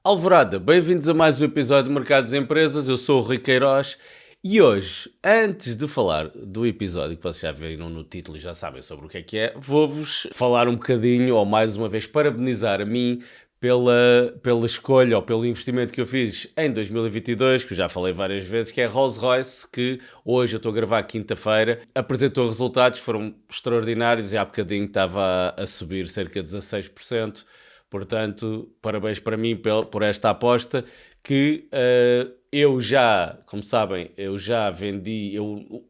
Alvorada, bem-vindos a mais um episódio de Mercados e Empresas. Eu sou o Rui Queiroz e hoje, antes de falar do episódio que vocês já viram no título e já sabem sobre o que é, vou-vos falar um bocadinho, ou mais uma vez, parabenizar a mim pela escolha ou pelo investimento que eu fiz em 2022, que eu já falei várias vezes, que é a Rolls-Royce, que hoje eu estou a gravar quinta-feira, apresentou resultados, foram extraordinários e há bocadinho estava a subir cerca de 16%. Portanto, parabéns para mim por esta aposta que eu já, como sabem, eu já vendi, eu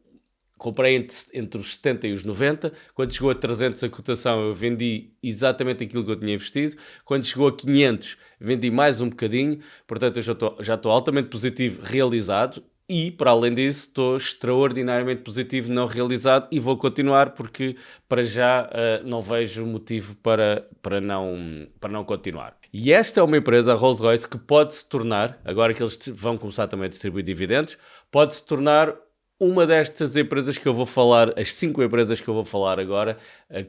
comprei entre os 70 e os 90, quando chegou a 300 a cotação eu vendi exatamente aquilo que eu tinha investido, quando chegou a 500 vendi mais um bocadinho, portanto eu já estou altamente positivo realizado. E, para além disso, estou extraordinariamente positivo não realizado e vou continuar porque, para já, não vejo motivo para não continuar. E esta é uma empresa, a Rolls-Royce, que pode se tornar, agora que eles vão começar também a distribuir dividendos, pode se tornar uma destas empresas que eu vou falar, as 5 empresas que eu vou falar agora,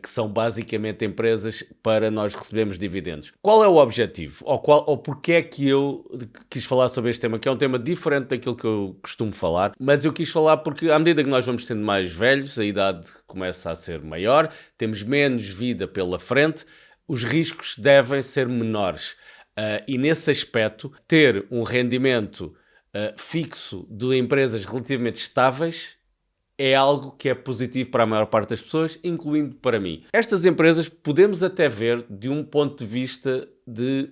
que são basicamente empresas para nós recebermos dividendos. Qual é o objetivo? Ou porque é que eu quis falar sobre este tema, que é um tema diferente daquilo que eu costumo falar, mas eu quis falar porque à medida que nós vamos sendo mais velhos, a idade começa a ser maior, temos menos vida pela frente, os riscos devem ser menores. E nesse aspecto, ter um rendimento fixo de empresas relativamente estáveis é algo que é positivo para a maior parte das pessoas, incluindo para mim. Estas empresas podemos até ver de um ponto de vista de,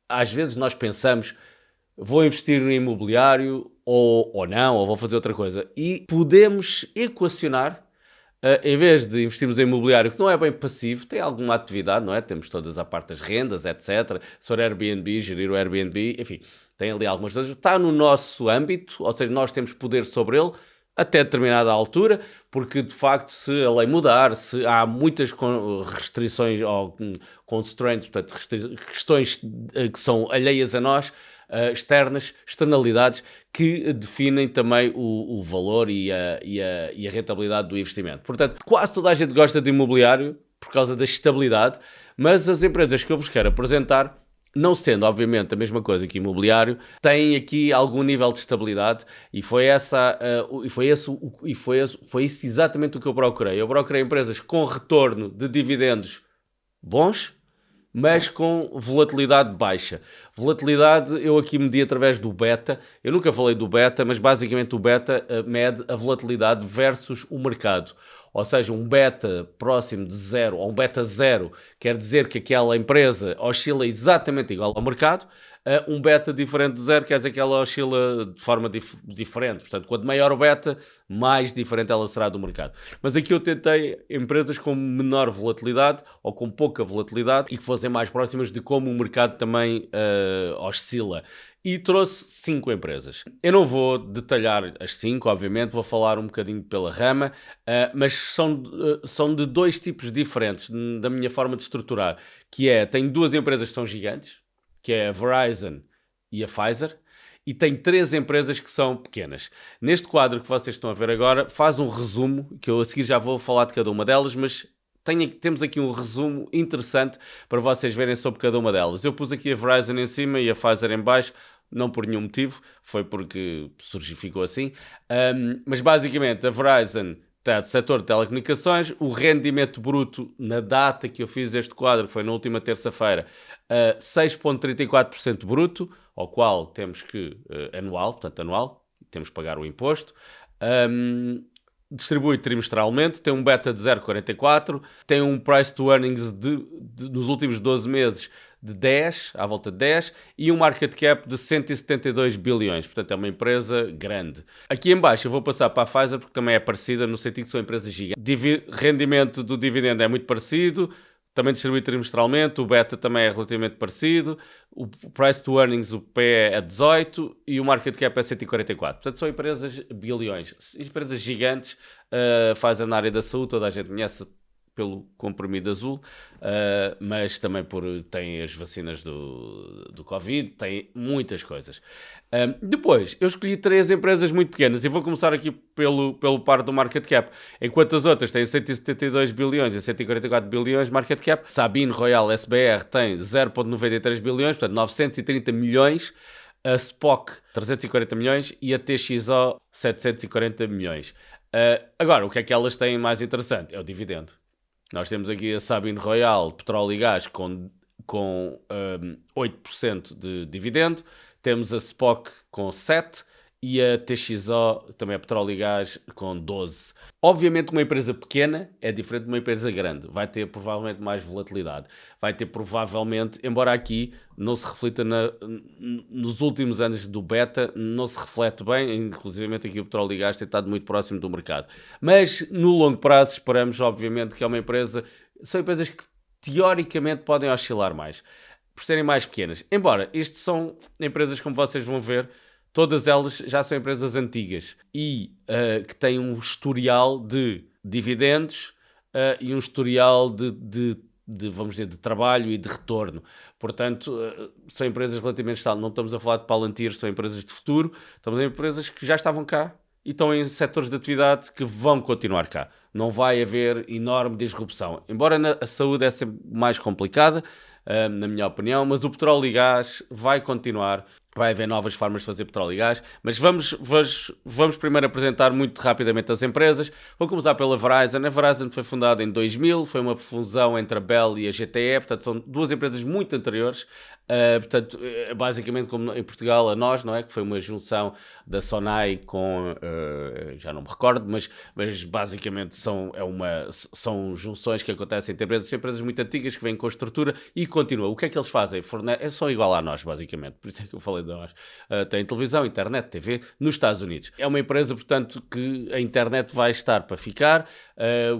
às vezes nós pensamos, vou investir no imobiliário ou não, ou vou fazer outra coisa. E podemos equacionar, em vez de investirmos em imobiliário, que não é bem passivo, tem alguma atividade, não é? Temos todas a parte das rendas, etc. Sobre Airbnb, gerir o Airbnb, enfim, tem ali algumas coisas. Está no nosso âmbito, ou seja, nós temos poder sobre ele até determinada altura, porque de facto se a lei mudar, se há muitas restrições ou constraints, portanto questões que são alheias a nós, externalidades que definem também o valor e a rentabilidade do investimento. Portanto, quase toda a gente gosta de imobiliário por causa da estabilidade, mas as empresas que eu vos quero apresentar, não sendo obviamente a mesma coisa que imobiliário, têm aqui algum nível de estabilidade e foi isso exatamente o que eu procurei. Eu procurei empresas com retorno de dividendos bons, mas com volatilidade baixa. Volatilidade eu aqui medi através do beta. Eu nunca falei do beta, mas basicamente o beta mede a volatilidade versus o mercado. Ou seja, um beta próximo de zero ou um beta zero quer dizer que aquela empresa oscila exatamente igual ao mercado. Um beta diferente de zero quer dizer que ela oscila de forma diferente. Portanto, quanto maior o beta, mais diferente ela será do mercado. Mas aqui eu tentei empresas com menor volatilidade ou com pouca volatilidade e que fossem mais próximas de como o mercado também oscila. E trouxe 5 empresas. Eu não vou detalhar as 5, obviamente, vou falar um bocadinho pela rama, mas são de 2 tipos diferentes da minha forma de estruturar, que é, tenho 2 empresas que são gigantes, que é a Verizon e a Pfizer, e tem 3 empresas que são pequenas. Neste quadro que vocês estão a ver agora, faz um resumo, que eu a seguir já vou falar de cada uma delas, mas temos aqui um resumo interessante para vocês verem sobre cada uma delas. Eu pus aqui a Verizon em cima e a Pfizer em baixo, não por nenhum motivo, foi porque ficou assim. Mas basicamente a Verizon está do setor de telecomunicações, o rendimento bruto na data que eu fiz este quadro, que foi na última terça-feira, 6,34% bruto, ao qual temos que, anual, temos que pagar o imposto. Distribui trimestralmente, tem um beta de 0,44, tem um price to earnings nos últimos 12 meses de 10, à volta de 10, e um market cap de 172 bilhões. Portanto, é uma empresa grande. Aqui em baixo eu vou passar para a Pfizer, porque também é parecida, no sentido que são empresas gigantes. Rendimento do dividendo é muito parecido, também distribui trimestralmente, o beta também é relativamente parecido, o price to earnings, o P é 18 e o market cap é 144. Portanto, são empresas bilhões, empresas gigantes, Pfizer na área da saúde, toda a gente conhece, pelo comprimido azul, mas também tem as vacinas do Covid, tem muitas coisas. Depois, eu escolhi 3 empresas muito pequenas e vou começar aqui pelo par do market cap. Enquanto as outras têm 172 bilhões e 144 bilhões de market cap, Sabine Royal SBR tem 0,93 bilhões, portanto 930 milhões, a Spock 340 milhões e a TXO 740 milhões. Agora, o que é que elas têm mais interessante? É o dividendo. Nós temos aqui a Sabine Royal, petróleo e gás, com 8% de dividendo. Temos a Spock com 7% e a TXO, também é petróleo e gás, com 12%. Obviamente uma empresa pequena é diferente de uma empresa grande. Vai ter provavelmente mais volatilidade. Vai ter provavelmente, embora aqui não se reflita nos últimos anos do beta, não se reflete bem, inclusive aqui o petróleo e gás tem estado muito próximo do mercado. Mas no longo prazo esperamos obviamente que é uma empresa, são empresas que teoricamente podem oscilar mais, por serem mais pequenas. Embora isto são empresas, como vocês vão ver, todas elas já são empresas antigas e que têm um historial de dividendos e um historial de, vamos dizer, de trabalho e de retorno. Portanto, são empresas relativamente estáveis. Não estamos a falar de Palantir, são empresas de futuro. Estamos em empresas que já estavam cá e estão em setores de atividade que vão continuar cá. Não vai haver enorme disrupção. Embora a saúde é sempre mais complicada, na minha opinião, mas o petróleo e gás vai continuar. Vai haver novas formas de fazer petróleo e gás, mas vamos primeiro apresentar muito rapidamente as empresas. Vou começar pela Verizon. A Verizon foi fundada em 2000, foi uma fusão entre a Bell e a GTE, portanto são duas empresas muito anteriores. Portanto, basicamente como em Portugal a nós, não é? Que foi uma junção da Sonai com, já não me recordo, mas basicamente são junções que acontecem entre empresas. São empresas muito antigas que vêm com a estrutura e continuam. O que é que eles fazem? São igual a nós, basicamente. Por isso é que eu falei de nós. Tem televisão, internet, TV nos Estados Unidos. É uma empresa, portanto, que a internet vai estar para ficar.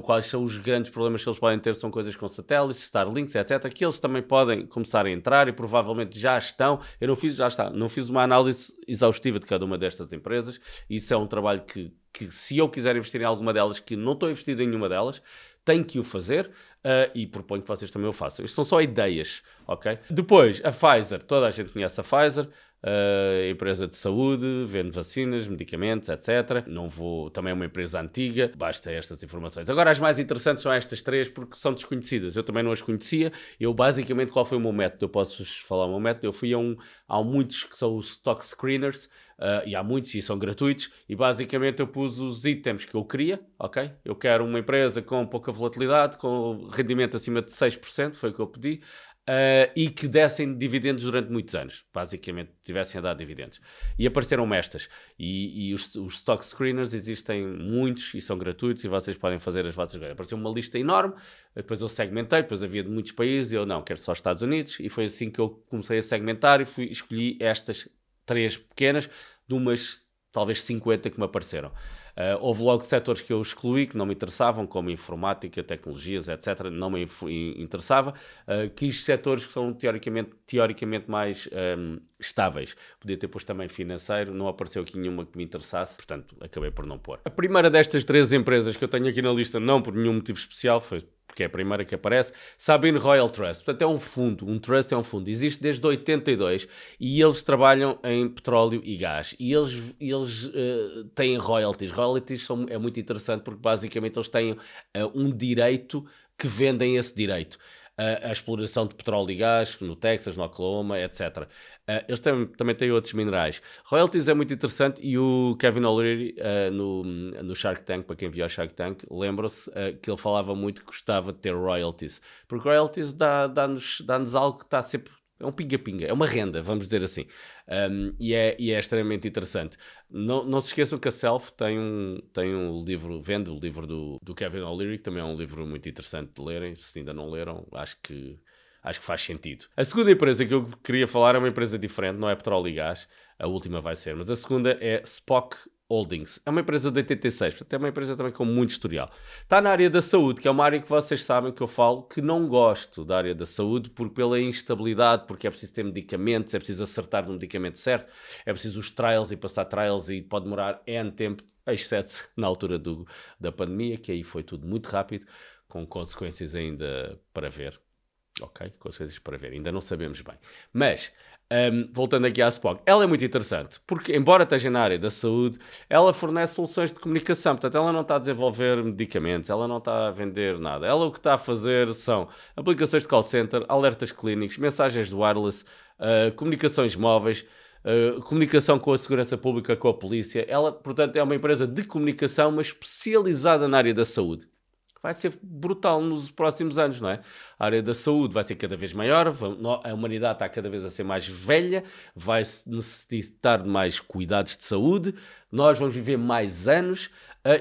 Quais são os grandes problemas que eles podem ter? São coisas com satélites, Starlinks, etc. Que eles também podem começar a entrar e provavelmente já estão. Eu não fiz uma análise exaustiva de cada uma destas empresas. Isso é um trabalho que se eu quiser investir em alguma delas, que não estou investido em nenhuma delas, tenho que o fazer e proponho que vocês também o façam. Isto são só ideias, ok? Depois, a Pfizer. Toda a gente conhece a Pfizer. Empresa de saúde, vende vacinas, medicamentos, etc. Também é uma empresa antiga, basta estas informações. Agora, as mais interessantes são estas 3 porque são desconhecidas. Eu também não as conhecia. Basicamente, qual foi o meu método? Eu posso-vos falar o meu método. Eu fui há muitos que são os stock screeners, e há muitos e são gratuitos, e basicamente eu pus os itens que eu queria, ok? Eu quero uma empresa com pouca volatilidade, com rendimento acima de 6%, foi o que eu pedi, e que dessem dividendos durante muitos anos, basicamente tivessem a dar dividendos. E apareceram-me estas, e os stock screeners existem muitos e são gratuitos e vocês podem fazer as vossas coisas. Apareceu uma lista enorme, depois eu segmentei, depois havia de muitos países, eu não, quero só os Estados Unidos, e foi assim que eu comecei a segmentar e escolhi estas 3 pequenas, de umas talvez 50 que me apareceram. Houve logo setores que eu excluí, que não me interessavam, como informática, tecnologias, etc. Não me interessava. Quis setores que são teoricamente mais estáveis. Podia ter posto também financeiro, não apareceu aqui nenhuma que me interessasse, portanto acabei por não pôr. A primeira destas 3 empresas que eu tenho aqui na lista, não por nenhum motivo especial, foi porque é a primeira que aparece, Sabine Royal Trust. Portanto, é um fundo, um trust é um fundo, existe desde 82 e eles trabalham em petróleo e gás. E eles têm royalties. Royalties é muito interessante porque basicamente eles têm um direito que vendem esse direito. A exploração de petróleo e gás no Texas, no Oklahoma, etc. Eles também têm outros minerais. Royalties é muito interessante e o Kevin O'Leary no Shark Tank, para quem viu o Shark Tank, lembram-se que ele falava muito que gostava de ter royalties, porque royalties dá-nos algo que está sempre... É um pinga-pinga, é uma renda, vamos dizer assim. E é extremamente interessante. Não se esqueçam que a Self tem um livro, vende o livro do Kevin O'Leary, que também é um livro muito interessante de lerem. Se ainda não leram, acho que faz sentido. A segunda empresa que eu queria falar é uma empresa diferente, não é petróleo e gás. A última vai ser, mas a segunda é Spock Holdings. É uma empresa de 86, portanto é uma empresa também com muito historial. Está na área da saúde, que é uma área que vocês sabem que eu falo que não gosto da área da saúde pela instabilidade, porque é preciso ter medicamentos, é preciso acertar no medicamento certo, é preciso os trials e passar trials e pode demorar N tempo, exceto na altura da pandemia, que aí foi tudo muito rápido, com consequências ainda para ver. Ok, consequências para ver, ainda não sabemos bem. Mas, voltando aqui à Spock, ela é muito interessante, porque embora esteja na área da saúde, ela fornece soluções de comunicação, portanto ela não está a desenvolver medicamentos, ela não está a vender nada. Ela o que está a fazer são aplicações de call center, alertas clínicos, mensagens de wireless, comunicações móveis, comunicação com a segurança pública, com a polícia. Ela, portanto, é uma empresa de comunicação, mas especializada na área da saúde. Vai ser brutal nos próximos anos, não é? A área da saúde vai ser cada vez maior, a humanidade está cada vez a ser mais velha, vai necessitar de mais cuidados de saúde, nós vamos viver mais anos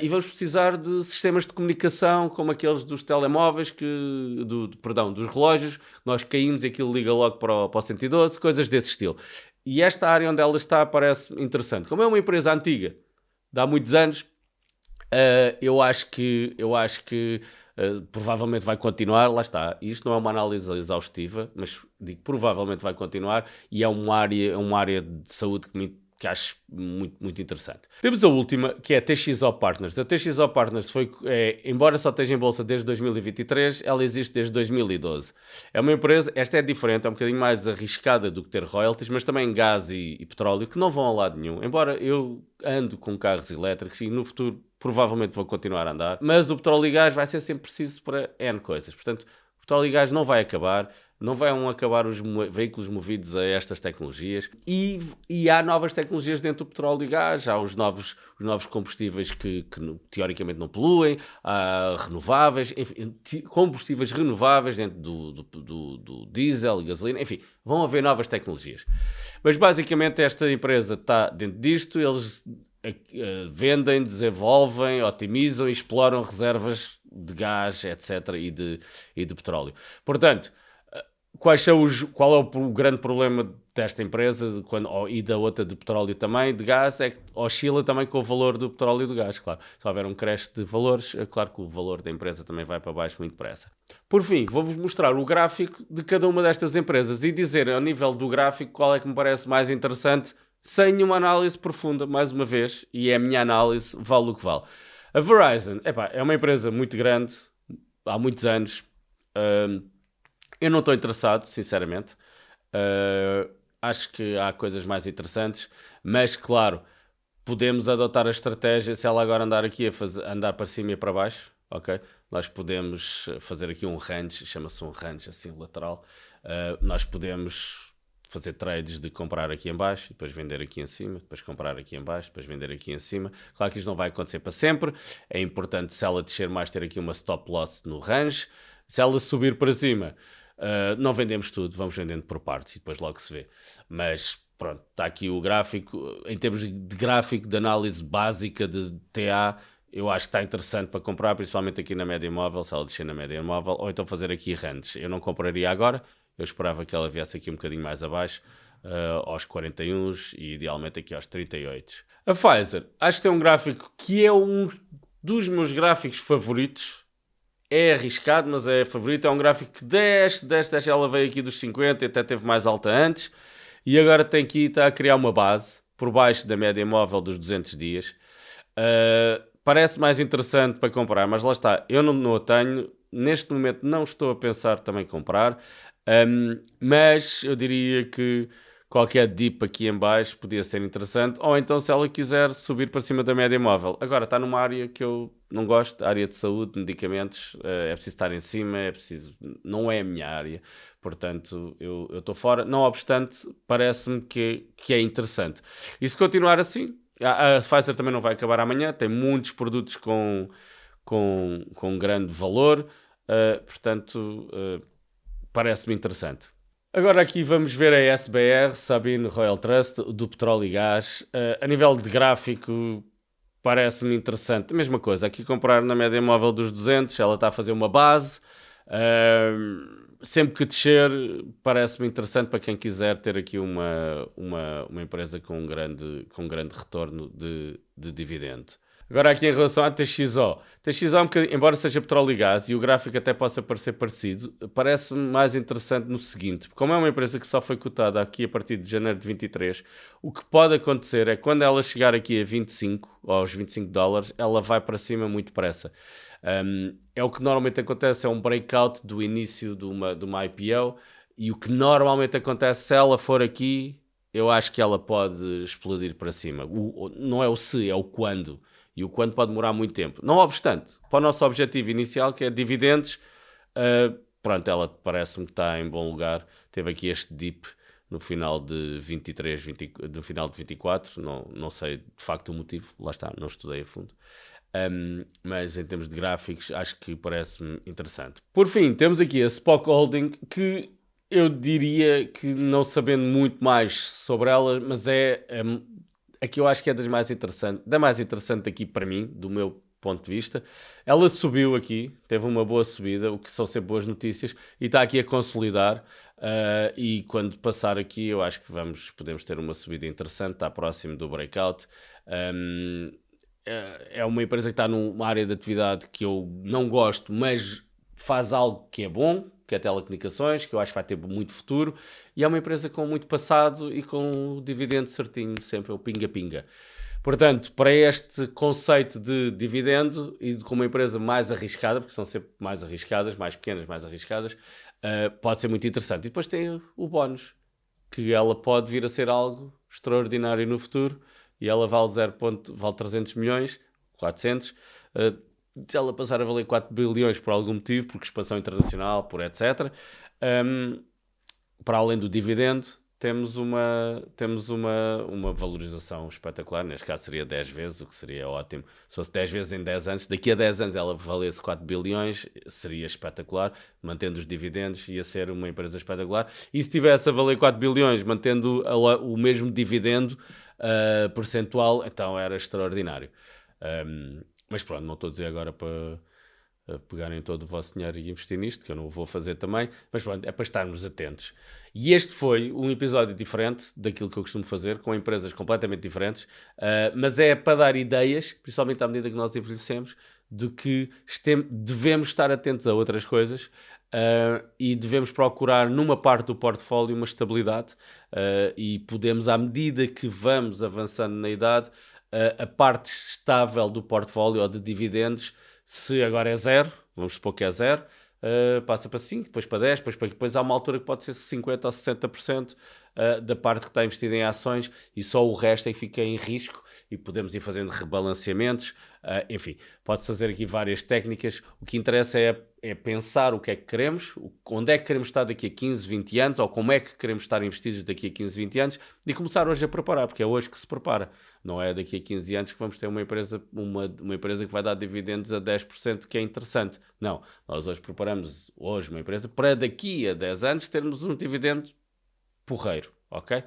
e vamos precisar de sistemas de comunicação como aqueles dos telemóveis, dos relógios, nós caímos e aquilo liga logo para o 112, coisas desse estilo. E esta área onde ela está parece interessante. Como é uma empresa antiga, de há muitos anos, eu acho que provavelmente vai continuar, lá está. Isto não é uma análise exaustiva, mas digo provavelmente vai continuar e é uma área de saúde que acho muito, muito interessante. Temos a última, que é a TXO Partners. A TXO Partners embora só esteja em bolsa desde 2023, ela existe desde 2012. É uma empresa, esta é diferente, é um bocadinho mais arriscada do que ter royalties, mas também gás e petróleo, que não vão a lado nenhum. Embora eu ando com carros elétricos e no futuro provavelmente vou continuar a andar, mas o petróleo e gás vai ser sempre preciso para N coisas. Portanto, o petróleo e gás não vai acabar, não vão acabar os veículos movidos a estas tecnologias e há novas tecnologias dentro do petróleo e gás, há os novos combustíveis que teoricamente não poluem, há renováveis, enfim, combustíveis renováveis dentro do diesel e gasolina, enfim, vão haver novas tecnologias. Mas basicamente esta empresa está dentro disto, eles vendem, desenvolvem, otimizam e exploram reservas de gás, etc. e de petróleo. Portanto, qual é o grande problema desta empresa e da outra de petróleo também, de gás, é que oscila também com o valor do petróleo e do gás, claro. Se houver um crash de valores, é claro que o valor da empresa também vai para baixo muito depressa. Por fim, vou-vos mostrar o gráfico de cada uma destas empresas e dizer, ao nível do gráfico, qual é que me parece mais interessante, sem uma análise profunda, mais uma vez, e é a minha análise, vale o que vale. A Verizon, é uma empresa muito grande, há muitos anos, eu não estou interessado, sinceramente. Acho que há coisas mais interessantes, mas claro, podemos adotar a estratégia, se ela agora andar aqui andar para cima e para baixo, ok? Nós podemos fazer aqui um range, chama-se um range assim lateral. Nós podemos fazer trades de comprar aqui em baixo, depois vender aqui em cima, depois comprar aqui em baixo, depois vender aqui em cima. Claro que isto não vai acontecer para sempre. É importante, se ela descer mais, ter aqui uma stop loss no range. Se ela subir para cima, não vendemos tudo, vamos vendendo por partes e depois logo se vê. Mas pronto, está aqui o gráfico. Em termos de gráfico, de análise básica de TA, eu acho que está interessante para comprar, principalmente aqui na média móvel, se ela descer na média móvel, ou então fazer aqui ranges. Eu não compraria agora, eu esperava que ela viesse aqui um bocadinho mais abaixo, aos 41 e idealmente aqui aos 38. A Pfizer, acho que tem um gráfico que é um dos meus gráficos favoritos. É arriscado, mas é favorito. É um gráfico que desce. Ela veio aqui dos 50 e até teve mais alta antes. E agora está a criar uma base por baixo da média móvel dos 200 dias. Parece mais interessante para comprar, mas lá está. Eu não a tenho. Neste momento não estou a pensar também comprar. Mas eu diria que qualquer dip aqui em baixo podia ser interessante. Ou então se ela quiser subir para cima da média móvel. Agora está numa área que eu não gosto, área de saúde, medicamentos, é preciso estar em cima, não é a minha área, portanto eu estou fora. Não obstante, parece-me que é interessante. E se continuar assim, a Pfizer também não vai acabar amanhã, tem muitos produtos com grande valor, portanto parece-me interessante. Agora aqui vamos ver a SBR, Sabine Royal Trust, do petróleo e gás. A nível de gráfico, parece-me interessante. A mesma coisa, aqui comprar na média móvel dos 200, ela está a fazer uma base. Sempre que descer, parece-me interessante para quem quiser ter aqui uma empresa com um grande retorno de dividendo. Agora aqui em relação à TXO. TXO é um bocadinho, embora seja petróleo e gás e o gráfico até possa parecer parecido, parece-me mais interessante no seguinte. Como é uma empresa que só foi cotada aqui a partir de janeiro de 23, o que pode acontecer é que quando ela chegar aqui a 25, ou aos $25, ela vai para cima muito depressa. É o que normalmente acontece, é um breakout do início de uma IPO, e o que normalmente acontece se ela for aqui, eu acho que ela pode explodir para cima. Não é o se, é o quando. E o quando pode demorar muito tempo. Não obstante, para o nosso objetivo inicial, que é dividendos, pronto, ela parece-me que está em bom lugar. Teve aqui este dip no final de 23, no final de 24, não sei de facto o motivo, lá está, não estudei a fundo. Mas em termos de gráficos, acho que parece-me interessante. Por fim, temos aqui a Spock Holding, que eu diria que, não sabendo muito mais sobre ela, mas a que eu acho que é das mais interessantes, da mais interessante aqui para mim, do meu ponto de vista. Ela subiu aqui, teve uma boa subida, o que são sempre boas notícias, e está aqui a consolidar. E quando passar aqui, eu acho que podemos ter uma subida interessante, está próximo do breakout. É uma empresa que está numa área de atividade que eu não gosto, mas faz algo que é bom, que é telecomunicações, que eu acho que vai ter muito futuro, e é uma empresa com muito passado e com o dividendo certinho, sempre o pinga-pinga. Portanto, para este conceito de dividendo e com uma empresa mais arriscada, porque são sempre mais arriscadas, mais pequenas, mais arriscadas, pode ser muito interessante. E depois tem o bónus, que ela pode vir a ser algo extraordinário no futuro, e ela vale 300 milhões, 400, se ela passar a valer 4 bilhões por algum motivo, porque expansão internacional, por etc., para além do dividendo, temos uma valorização espetacular. Neste caso seria 10 vezes, o que seria ótimo. Se fosse 10 vezes em 10 anos, daqui a 10 anos ela valesse 4 bilhões, seria espetacular. Mantendo os dividendos, ia ser uma empresa espetacular. E se tivesse a valer 4 bilhões, mantendo o mesmo dividendo percentual, então era extraordinário. Mas pronto, não estou a dizer agora para pegarem todo o vosso dinheiro e investir nisto, que eu não vou fazer também, mas pronto, é para estarmos atentos. E este foi um episódio diferente daquilo que eu costumo fazer, com empresas completamente diferentes, mas é para dar ideias, principalmente à medida que nós envelhecemos, de que devemos estar atentos a outras coisas e devemos procurar numa parte do portfólio uma estabilidade e podemos, à medida que vamos avançando na idade, a parte estável do portfólio ou de dividendos, se agora é 0, vamos supor que é 0, passa para 5, depois para 10, depois há uma altura que pode ser 50% ou 60% da parte que está investida em ações, e só o resto é que fica em risco, e podemos ir fazendo rebalanceamentos. Enfim, pode-se fazer aqui várias técnicas. O que interessa é pensar o que é que queremos, onde é que queremos estar daqui a 15, 20 anos, ou como é que queremos estar investidos daqui a 15, 20 anos, e começar hoje a preparar, porque é hoje que se prepara. Não é daqui a 15 anos que vamos ter uma empresa que vai dar dividendos a 10%, que é interessante. Não, nós hoje preparamos uma empresa para daqui a 10 anos termos um dividendo porreiro, ok?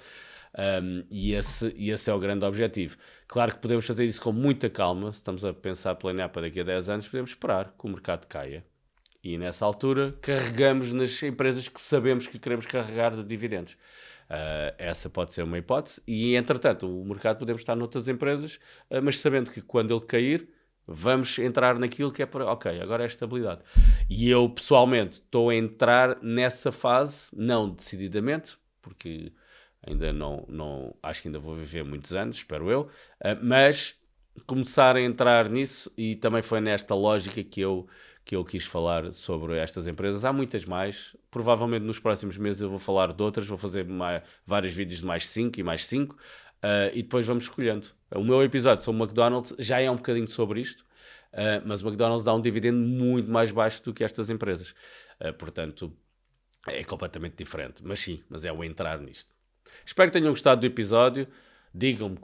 E esse é o grande objetivo. Claro que podemos fazer isso com muita calma. Se estamos a pensar planear para daqui a 10 anos, podemos esperar que o mercado caia. E nessa altura carregamos nas empresas que sabemos que queremos carregar de dividendos. Essa pode ser uma hipótese. E entretanto, o mercado podemos estar noutras empresas, mas sabendo que quando ele cair, vamos entrar naquilo que é para, ok, agora é estabilidade. E eu pessoalmente estou a entrar nessa fase, não decididamente, porque ainda não acho que ainda vou viver muitos anos, espero eu, mas começar a entrar nisso, e também foi nesta lógica que eu quis falar sobre estas empresas. Há muitas mais, provavelmente nos próximos meses eu vou falar de outras, vou fazer vários vídeos de mais 5 e mais 5, e depois vamos escolhendo. O meu episódio sobre o McDonald's já é um bocadinho sobre isto, mas o McDonald's dá um dividendo muito mais baixo do que estas empresas. Portanto, é completamente diferente. Mas sim, mas é o entrar nisto. Espero que tenham gostado do episódio. Digam-me